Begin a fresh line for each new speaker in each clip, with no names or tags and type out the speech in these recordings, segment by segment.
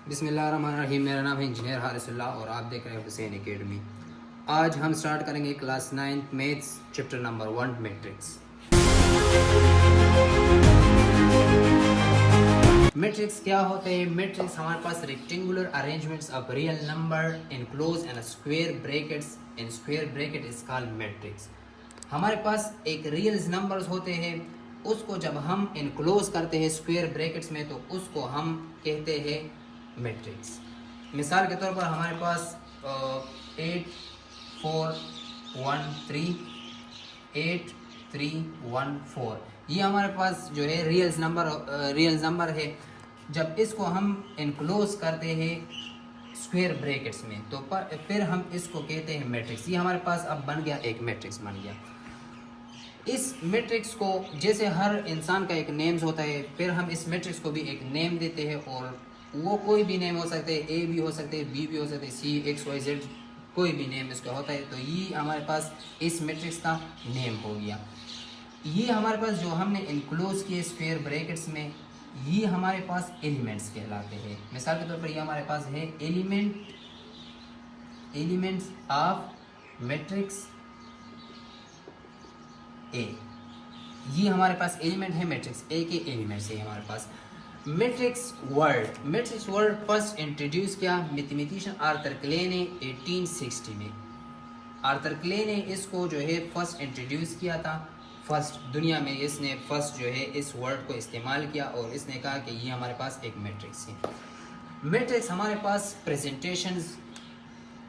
बिस्मिल्लाहिर्रहमानिर्रहीम। मेरा नाम है इंजीनियर हारिसुल्लाह और आप देख रहे हैं हुसैन एकेडमी। आज हम स्टार्ट करेंगे class 9 maths chapter number 1 matrix. Matrix क्या होते हैं? मैट्रिक्स हमारे पास rectangular arrangements of real number enclose and square brackets in square bracket is called matrix. हमारे पास एक रियल नंबर्स होते हैं, उसको जब हम इनक्लोज करते हैं स्क्वायर ब्रैकेट्स में तो उसको हम कहते हैं मैट्रिक्स। मिसाल के तौर पर हमारे पास 8 4 1 3 8 3 1 4 ये हमारे पास जो है रियल नंबर है। जब इसको हम इनक्लोज करते हैं स्क्वायर ब्रैकेट्स में तो फिर हम इसको कहते हैं मैट्रिक्स। ये हमारे पास अब बन गया, एक मैट्रिक्स बन गया। इस मैट्रिक्स को जैसे हर इंसान का एक नेम्स होता है, फिर हम इस मैट्रिक्स को भी एक नेम देते हैं और वो कोई भी नेम हो सकते हैं, ए भी हो सकते हैं, बी भी हो सकते हैं, सी एक्स वाई जेड कोई भी नेम इसका होता है। तो ये हमारे पास इस मैट्रिक्स का नेम हो गया। ये हमारे पास जो हमने इनक्लोज किए स्क्वायर ब्रैकेट्स में, ये हमारे पास एलिमेंट्स कहलाते हैं। मिसाल के तौर पर ये हमारे पास है एलिमेंट्स ऑफ मैट्रिक्स ए। ये हमारे पास एलिमेंट है मैट्रिक्स ए के एलिमेंट्स है हमारे पास। मैट्रिक्स वर्ड फर्स्ट इंट्रोड्यूस किया मैथमेटिशियन आर्थर क्ले ने 1860 में। आर्थर क्ले ने इसको जो है फर्स्ट इंट्रोड्यूस किया था। फर्स्ट दुनिया में इसने फर्स्ट जो है इस वर्ड को इस्तेमाल किया और इसने कहा कि ये हमारे पास एक मैट्रिक्स है। मैट्रिक्स हमारे पास प्रेजेंटेशंस,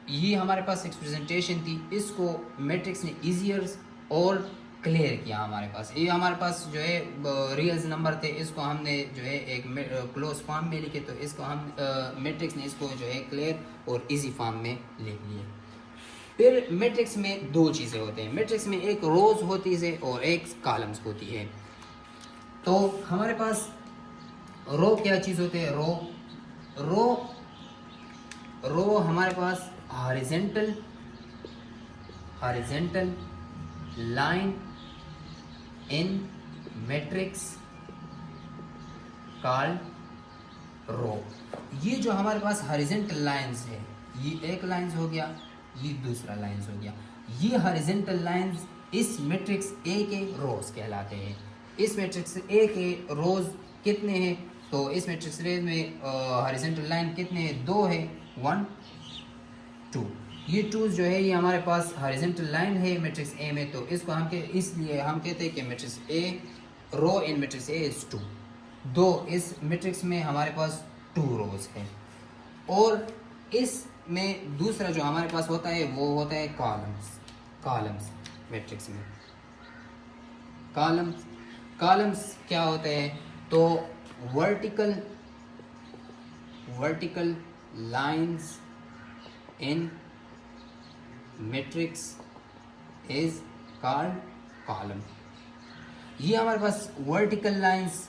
ये हमारे पास एक प्रेजेंटेशन थी, इसको मैट्रिक्स ने ईजियर और क्लियर किया हमारे पास। ये हमारे पास जो है रियल नंबर थे, इसको हमने जो है एक क्लोज फॉर्म में लिखे तो इसको हम मैट्रिक्स ने इसको जो है क्लियर और इजी फॉर्म में लिख लिए। फिर मैट्रिक्स में दो चीज़ें होते हैं। मैट्रिक्स में एक रोज होती है और एक कॉलम्स होती है। तो हमारे पास रो क्या चीज़ होती है? रो हमारे पास horizontal line in matrix called row. ये जो हमारे पास हॉरिजेंटल लाइंस है, ये एक लाइंस हो गया, ये दूसरा लाइंस हो गया। ये हॉरिजेंटल लाइंस इस मैट्रिक्स ए के रोज कहलाते हैं। इस मैट्रिक्स ए के रोज कितने हैं? तो इस मैट्रिक्स ए में हॉरिजेंटल लाइन कितने हैं? 2 है, 1 2। ये 2 जो है ये हमारे पास हॉरिजेंटल लाइन है मैट्रिक्स ए में, तो इसको इसलिए हम कहते हैं कि matrix A row in matrix A is 2। 2 इस मैट्रिक्स में हमारे पास 2 रोज है। और इसमें दूसरा जो हमारे पास होता है वो होता है कॉलम्स मैट्रिक्स में। कॉलम्स क्या होते हैं? तो vertical lines in matrix is called column. ये हमारे पास वर्टिकल लाइंस,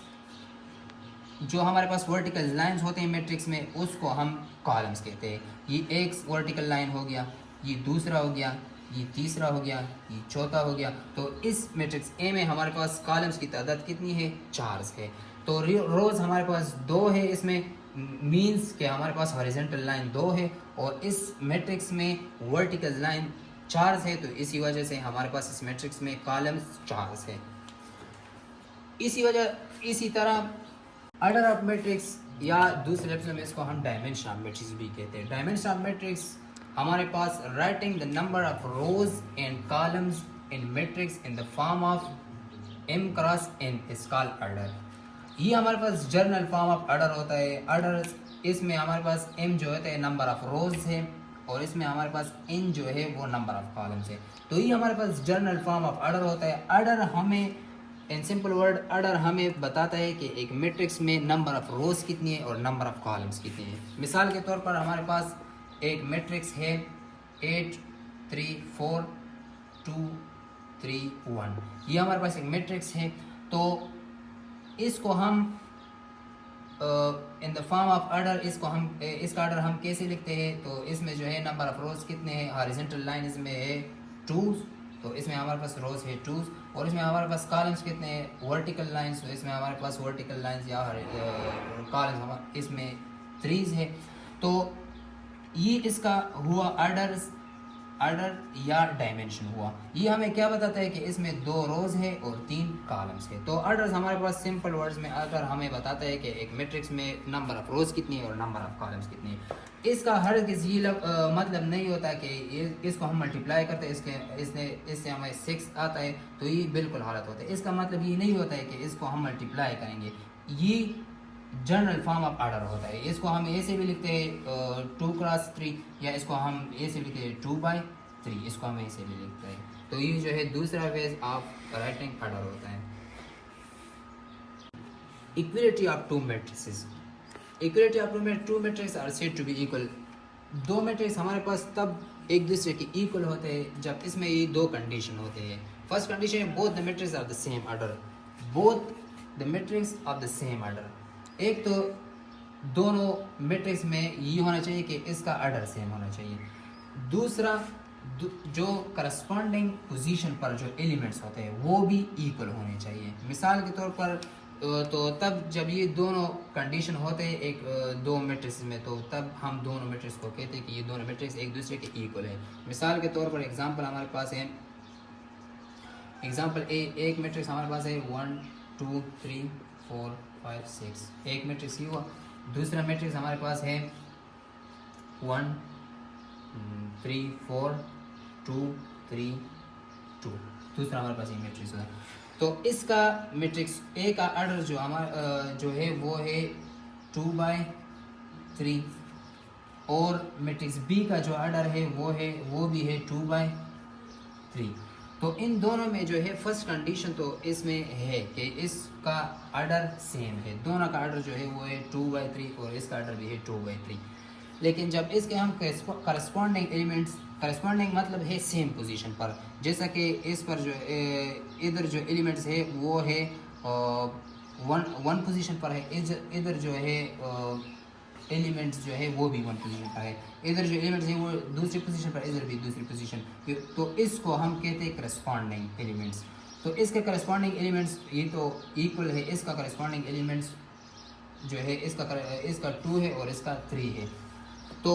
जो हमारे पास वर्टिकल लाइंस होते हैं मैट्रिक्स में, उसको हम कॉलम्स कहते हैं। ये एक वर्टिकल लाइन हो गया, ये दूसरा हो गया, ये तीसरा हो गया, ये चौथा हो गया। तो इस मैट्रिक्स ए में हमारे पास कॉलम्स की तादाद कितनी है? 4 है। तो रोज हमारे पास 2 है। इसमें मीन्स के हमारे पास हॉरिजेंटल लाइन 2 है और इस मैट्रिक्स में वर्टिकल लाइन 4 है। तो इसी वजह से हमारे पास इस मैट्रिक्स में कॉलम्स 4 है। इसी तरह ऑर्डर ऑफ मैट्रिक्स या दूसरे लफ्ज़ों में इसको हम डायमेंशन ऑफ मैट्रिक्स भी कहते हैं। डायमेंशन ऑफ मैट्रिक्स हमारे पास writing the number of rows and columns in matrix in the form of m cross n is called order. ये हमारे पास जर्नल फॉर्म ऑफ ऑर्डर होता है। ऑर्डर इसमें हमारे पास m जो होता है नंबर ऑफ रोज है और इसमें हमारे पास n जो है वो नंबर ऑफ कॉलम्स है। तो ये हमारे पास जर्नल फॉर्म ऑफ ऑर्डर होता है। ऑर्डर हमें इन सिंपल वर्ड ऑर्डर हमें बताता है कि एक मैट्रिक्स में नंबर ऑफ रोज कितनी है और नंबर ऑफ कॉलम्स कितनी है। मिसाल के तौर पर हमारे पास एक मैट्रिक्स है 8 3 4 2 3 1। ये हमारे पास एक मैट्रिक्स है। तो इसको हम इन द फॉर्म ऑफ ऑर्डर इसका ऑर्डर हम कैसे लिखते हैं? तो इसमें जो है नंबर ऑफ रोज कितने हैं? हॉरिजॉन्टल लाइन इसमें है 2, तो इसमें हमारे पास रोज है 2 और इसमें हमारे पास कॉलम्स कितने हैं? Vertical lines. तो इसमें हमारे पास वर्टिकल लाइंस या कॉलम्स इसमें 3s है। तो ये इसका हुआ आर्डर या डायमेंशन हुआ। ये हमें क्या बताता है कि इसमें 2 रोज है और 3 कॉलम्स है। तो आर्डर्स हमारे पास सिंपल वर्ड्स में आर्डर हमें बताता है कि एक मैट्रिक्स में नंबर ऑफ रोज कितनी है और नंबर ऑफ कॉलम्स कितनी है। इसका हर किसी मतलब नहीं होता कि इसको हम मल्टीप्लाई करते हैं इससे हमें 6 आता है तो ये बिल्कुल हालत होता है। इसका मतलब ये नहीं होता है कि इसको हम मल्टीप्लाई करेंगे, ये जनरल फॉर्म ऑफ आर्डर होता है। इसको हम ऐसे भी लिखते हैं 2 क्रॉस 3, या इसको हम ऐसे लिखते हैं 2/3, इसको हम ऐसे भी लिखते हैं। तो ये जो है दूसरा फेज ऑफ राइटिंग आर्डर होता है। Equality of 2 matrices. Equality of 2 matrix are said to be equal. 2 matrix हमारे पास तब एक दूसरे के इक्वल होते हैं जब इसमें ये 2 कंडीशन होते हैं। फर्स्ट कंडीशन है both the matrix are the same order, both the matrix of the same order. एक तो दोनों मैट्रिक्स में ये होना चाहिए कि इसका आर्डर सेम होना चाहिए। दूसरा जो करस्पॉन्डिंग पोजीशन पर जो एलिमेंट्स होते हैं वो भी इक्वल होने चाहिए। मिसाल के तौर पर तो तब जब ये दोनों कंडीशन होते हैं एक 2 मैट्रिक्स में, तो तब हम दोनों मैट्रिक्स को कहते हैं कि ये दोनों मैट्रिक्स एक दूसरे के इक्वल है। मिसाल के तौर पर एग्जांपल हमारे पास है, एग्जांपल ए, एक मैट्रिक्स हमारे पास है 1 2 3 4 5 6, एक मैट्रिक्स ये हुआ। दूसरा मैट्रिक्स हमारे पास है 1 3 4 2 3 2, दूसरा हमारे पास ये मैट्रिक्स हुआ। तो इसका मैट्रिक्स ए का आर्डर जो हमारा जो है वो है 2/3, और मैट्रिक्स बी का जो आर्डर है वो भी है 2/3। तो इन दोनों में जो है फर्स्ट कंडीशन तो इसमें है कि इसका आर्डर सेम है, दोनों का आर्डर जो है वो है 2/3 और इसका आर्डर भी है 2/3। लेकिन जब इसके हम करस्पॉन्डिंग एलिमेंट्स, करस्पॉन्डिंग मतलब है सेम पोजीशन पर, जैसा कि इस पर जो इधर जो एलिमेंट्स है वो है वन पोजीशन पर है, इधर जो है एलिमेंट्स जो है वो भी 1 पोजीशन पर है, इधर जो एलिमेंट्स है वो दूसरी पोजीशन पर, इधर भी दूसरी पोजीशन। तो इसको हम कहते हैं करस्पॉन्डिंग एलिमेंट्स। तो इसके करस्पॉन्डिंग एलिमेंट्स ये तो इक्वल है, इसका करस्पॉन्डिंग एलिमेंट्स जो है इसका 2 है और इसका 3 है। तो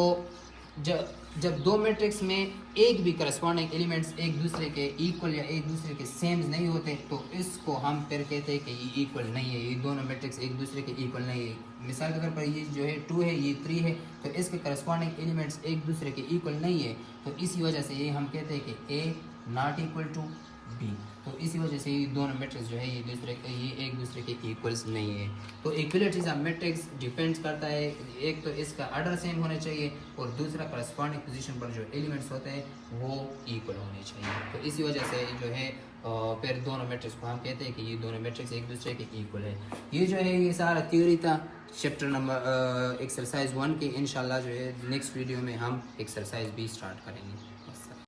जब 2 मैट्रिक्स में एक भी करस्पॉन्डिंग एलिमेंट्स एक दूसरे के इक्वल या एक दूसरे के सेम नहीं होते तो इसको हम फिर कहते हैं कि ये इक्वल नहीं है, ये दोनों मैट्रिक्स एक दूसरे के इक्वल नहीं है। मिसाल के तौर पर ये जो है 2 है, ये 3 है, तो इसके करस्पॉन्डिंग एलिमेंट्स एक दूसरे के इक्वल नहीं है। तो इसी वजह से ये हम कहते हैं कि ए नॉट इक्वल टू बी। तो इसी वजह से ये दोनों मैट्रिक्स जो है ये एक दूसरे के इक्वल्स नहीं है। तो इक्वलिटीज ऑफ मैट्रिक्स डिपेंड्स करता है, एक तो इसका आर्डर सेम होना चाहिए और दूसरा करस्पॉन्डिंग पोजीशन पर जो एलिमेंट्स होते हैं वो इक्वल होने चाहिए। तो इसी वजह से जो है फिर दोनों मैट्रिक्स को हम कहते हैं कि ये दोनों मैट्रिक्स एक दूसरे के इक्वल है। ये जो है ये सारा थ्योरी था चैप्टर नंबर एक्सरसाइज 1 की। इंशाल्लाह जो है नेक्स्ट वीडियो में हम एक्सरसाइज भी स्टार्ट करेंगे।